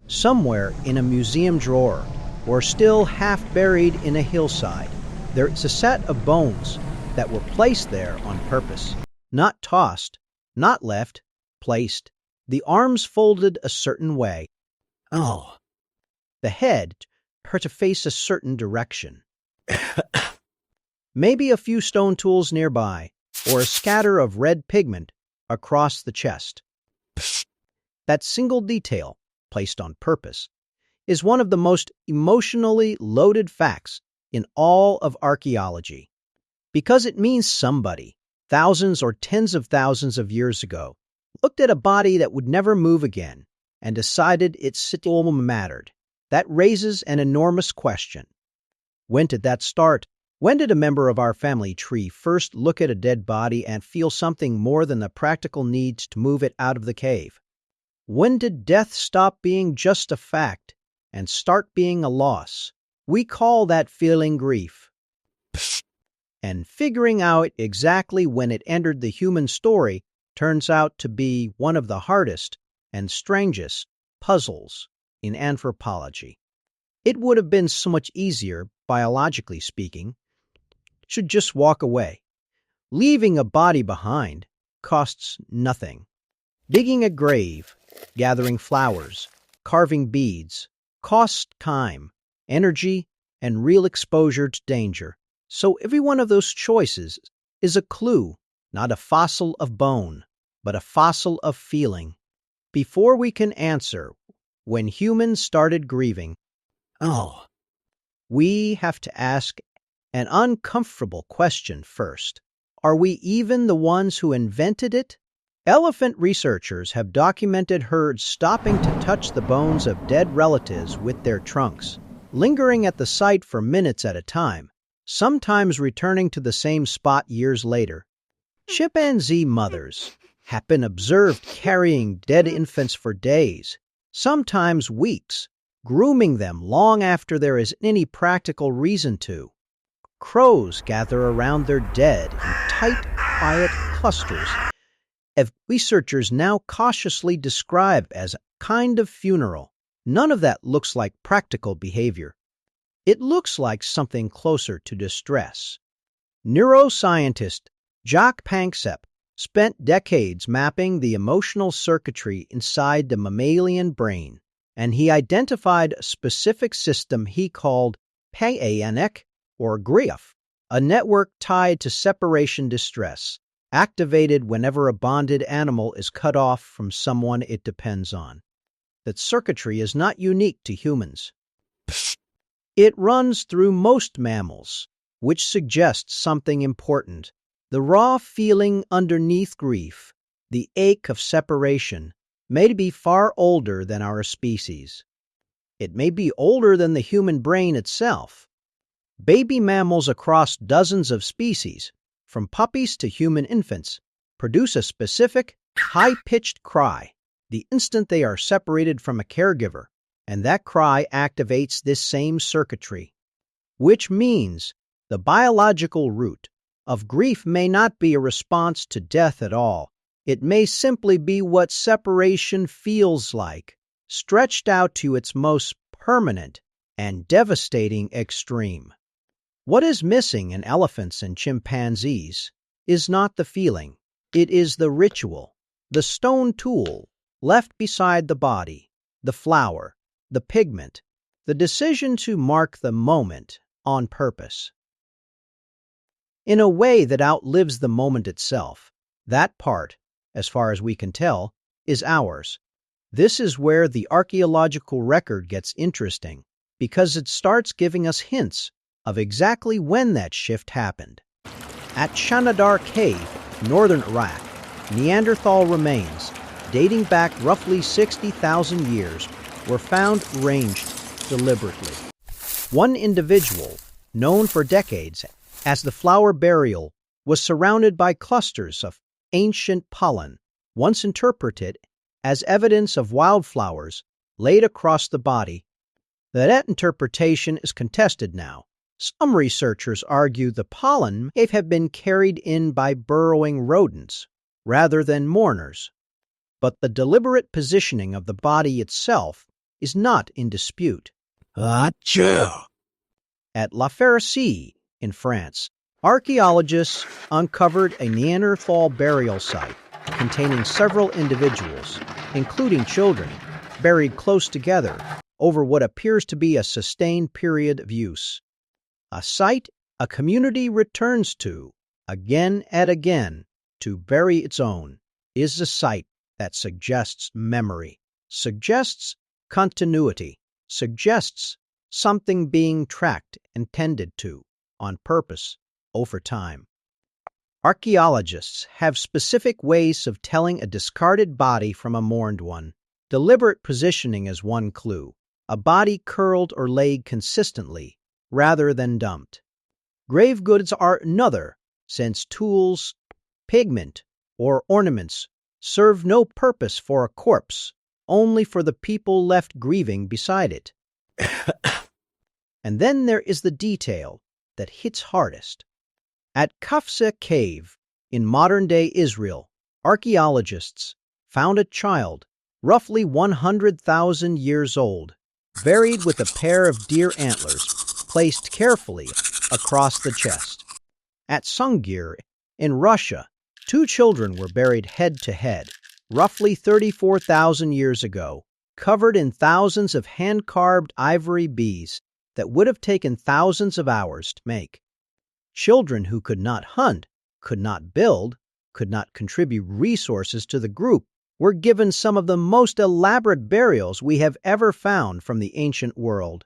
Somewhere in a museum drawer, or still half buried in a hillside, there is a set of bones that were placed there on purpose. Not tossed, not left, placed. The arms folded a certain way. Oh. The head to face a certain direction. Maybe a few stone tools nearby, or a scatter of red pigment across the chest. That single detail, placed on purpose, is one of the most emotionally loaded facts in all of archaeology, because it means somebody, thousands or tens of thousands of years ago, looked at a body that would never move again and decided it still mattered. That raises an enormous question. When did that start? When did a member of our family tree first look at a dead body and feel something more than the practical need to move it out of the cave? When did death stop being just a fact and start being a loss? We call that feeling grief. And figuring out exactly when it entered the human story turns out to be one of the hardest and strangest puzzles in anthropology. It would have been so much easier, biologically speaking, to just walk away. Leaving a body behind costs nothing. Digging a grave, gathering flowers, carving beads, costs time, energy, and real exposure to danger. So every one of those choices is a clue, not a fossil of bone, but a fossil of feeling. Before we can answer when humans started grieving, we have to ask an uncomfortable question first. Are we even the ones who invented it? Elephant researchers have documented herds stopping to touch the bones of dead relatives with their trunks, lingering at the site for minutes at a time, sometimes returning to the same spot years later. Chimpanzee mothers have been observed carrying dead infants for days, sometimes weeks, grooming them long after there is any practical reason to. Crows gather around their dead in tight, quiet clusters, as researchers now cautiously describe as a kind of funeral. None of that looks like practical behavior. It looks like something closer to distress. Neuroscientist Jacques Panksepp spent decades mapping the emotional circuitry inside the mammalian brain, and he identified a specific system he called PANIC, or Grieve, a network tied to separation distress, activated whenever a bonded animal is cut off from someone it depends on. That circuitry is not unique to humans. It runs through most mammals, which suggests something important. The raw feeling underneath grief, the ache of separation, may be far older than our species. It may be older than the human brain itself. Baby mammals across dozens of species, from puppies to human infants, produce a specific, high-pitched cry the instant they are separated from a caregiver, and that cry activates this same circuitry. Which means the biological root of grief may not be a response to death at all. It may simply be what separation feels like, stretched out to its most permanent and devastating extreme. What is missing in elephants and chimpanzees is not the feeling. It is the ritual, the stone tool left beside the body, the flower, the pigment, the decision to mark the moment on purpose. In a way that outlives the moment itself, that part, as far as we can tell, is ours. This is where the archaeological record gets interesting, because it starts giving us hints of exactly when that shift happened. At Shanidar Cave, northern Iraq, Neanderthal remains, dating back roughly 60,000 years, were found arranged deliberately. One individual, known for decades as the flower burial, was surrounded by clusters of ancient pollen, once interpreted as evidence of wildflowers, laid across the body. That interpretation is contested now. Some researchers argue the pollen may have been carried in by burrowing rodents rather than mourners. But the deliberate positioning of the body itself is not in dispute. Achoo! At La Ferracie, in France, archaeologists uncovered a Neanderthal burial site containing several individuals, including children, buried close together over what appears to be a sustained period of use. A site a community returns to again and again to bury its own is a site that suggests memory, suggests continuity, suggests something being tracked and tended to on purpose over time. Archaeologists have specific ways of telling a discarded body from a mourned one. Deliberate positioning is one clue, a body curled or laid consistently rather than dumped. Grave goods are another, since tools, pigment, or ornaments serve no purpose for a corpse, only for the people left grieving beside it. And then there is the detail that hits hardest. At Shanidar Cave, in modern-day Israel, archaeologists found a child, roughly 100,000 years old, buried with a pair of deer antlers placed carefully across the chest. At Sungir, in Russia, 2 children were buried head-to-head, roughly 34,000 years ago, covered in thousands of hand-carved ivory beads that would have taken thousands of hours to make. Children who could not hunt, could not build, could not contribute resources to the group were given some of the most elaborate burials we have ever found from the ancient world.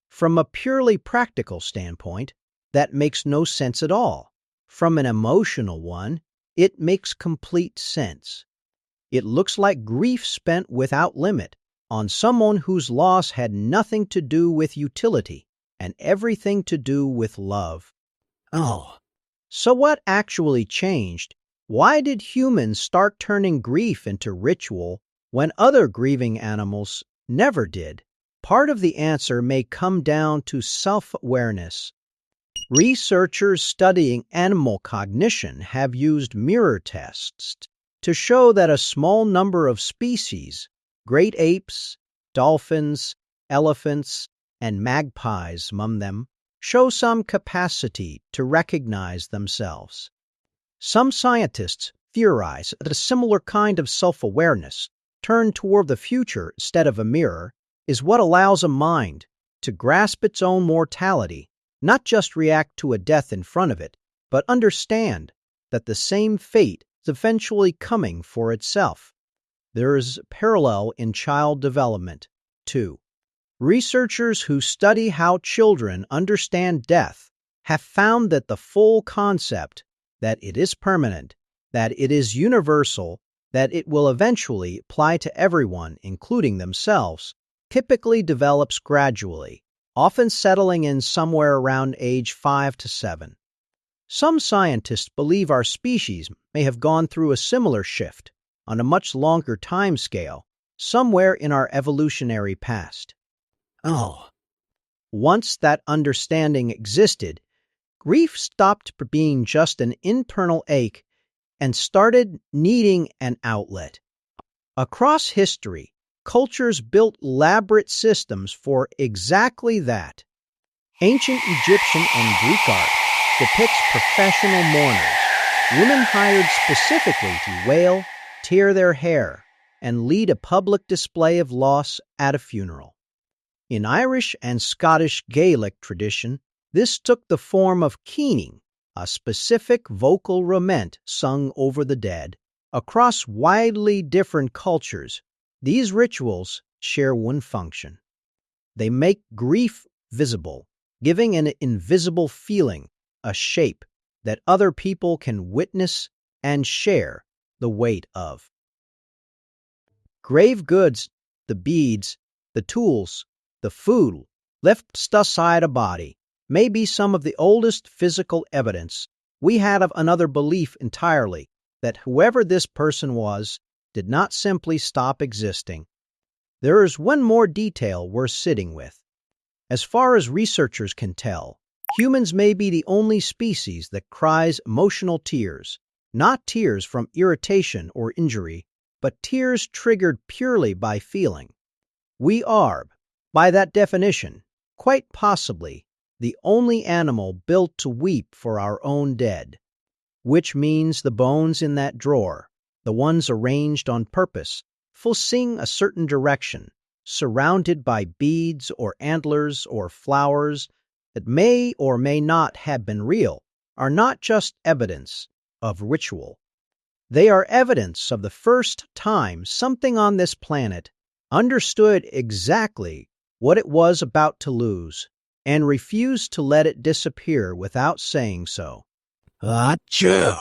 From a purely practical standpoint, that makes no sense at all. From an emotional one, it makes complete sense. It looks like grief spent without limit on someone whose loss had nothing to do with utility and everything to do with love. Oh. So what actually changed? Why did humans start turning grief into ritual when other grieving animals never did? Part of the answer may come down to self-awareness. Researchers studying animal cognition have used mirror tests to show that a small number of species, great apes, dolphins, elephants, and magpies among them, show some capacity to recognize themselves. Some scientists theorize that a similar kind of self-awareness, turned toward the future instead of a mirror, is what allows a mind to grasp its own mortality, not just react to a death in front of it, but understand that the same fate is eventually coming for itself. There is a parallel in child development, too. Researchers who study how children understand death have found that the full concept that it is permanent, that it is universal, that it will eventually apply to everyone, including themselves, typically develops gradually, often settling in somewhere around age 5 to 7. Some scientists believe our species may have gone through a similar shift on a much longer time scale, somewhere in our evolutionary past. Oh. Once that understanding existed, grief stopped being just an internal ache and started needing an outlet. Across history, cultures built elaborate systems for exactly that. Ancient Egyptian and Greek art depicts professional mourners, women hired specifically to wail, tear their hair, and lead a public display of loss at a funeral. In Irish and Scottish Gaelic tradition, this took the form of keening, a specific vocal lament sung over the dead. Across widely different cultures, these rituals share one function. They make grief visible, giving an invisible feeling, a shape that other people can witness and share the weight of. Grave goods, the beads, the tools, the food left beside a body may be some of the oldest physical evidence we had of another belief entirely, that whoever this person was did not simply stop existing. There is one more detail worth sitting with. As far as researchers can tell, humans may be the only species that cries emotional tears, not tears from irritation or injury, but tears triggered purely by feeling. We are, by that definition, quite possibly the only animal built to weep for our own dead, which means the bones in that drawer, the ones arranged on purpose, foreseeing a certain direction, surrounded by beads or antlers or flowers that may or may not have been real, are not just evidence of ritual. They are evidence of the first time something on this planet understood exactly what it was about to lose and refused to let it disappear without saying so. Achoo!